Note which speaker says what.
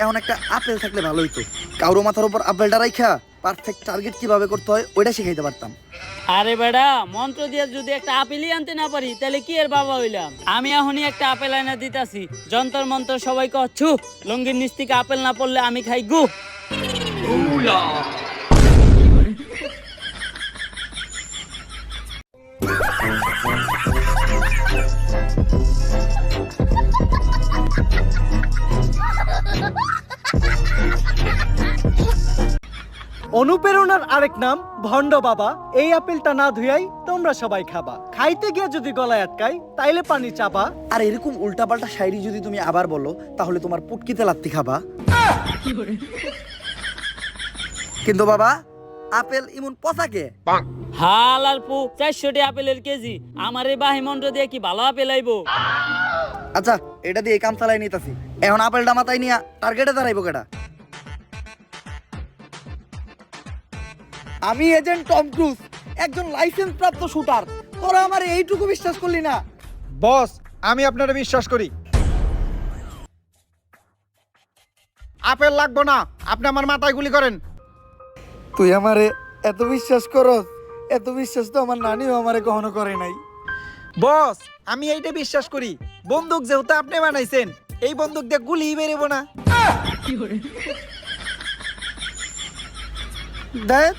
Speaker 1: এখন একটা আপেল থাকলে ভালো হইতো, কারো মাথার উপর আপেলটা রাইখা পারফেক্ট টার্গেট কিভাবে করতে হয় ওইটা শিখাইতে পারতাম।
Speaker 2: আরে বেড়া, মন্ত্র দিয়ে যদি একটা আপেলই আনতে না পারি তাহলে কি এর বাবা হইলাম? আমি এখনই একটা আপেল আনা দিতাছি, যন্তর মন্ত্র সবাই কচ্ছু, লঙ্গির নিচ থেকে আপেল না পড়লে আমি খাই গু।
Speaker 3: অনুপ্রেরণার আরেক নাম ভণ্ড বাবা। এই আপেলটা না ধুয়াই তোমরা সবাই খাবা, খাইতে গিয়ে যদি গলায় আটকাই তাইলে পানি চাবা।
Speaker 1: আর এরকম উল্টাপাল্টা শায়রি যদি তুমি আবার বলো তাহলে তোমার পুটকিতে লাত্তি খাবা। কিন্তু বাবা, আপেল ইমন পচাকে।
Speaker 2: হাল আর পু 400 আপেলের কেজি, আমার এই বাহি মন্ত্র দিয়ে কি ভালো আপেল আইবো?
Speaker 1: আচ্ছা, এটা দিয়ে কাম চালাই নিতেছি। এখন আপেলটা মাথায় নিয়া টার্গেটে দাঁড়াইবো কেটা? আমি এজেন্ট টম ক্রুজ, একজন লাইসেন্স প্রাপ্ত শুটার। তোরা আমার এইটুকু বিশ্বাস করলি না?
Speaker 4: বস, আমি আপনারা বিশ্বাস করি। আপেল লাগবো না, আপনি আমার মাথায় গুলি করেন।
Speaker 1: তুই আমারে এত বিশ্বাস করস? এত বিশ্বাস তো আমার নানিও আমারে কখনো করে নাই।
Speaker 4: বস, আমি এইটা বিশ্বাস করি, বন্দুক যেহেতু আপনি বানাইছেন, এই বন্দুক দিয়ে গুলি বেরোবো না।
Speaker 1: দেখ,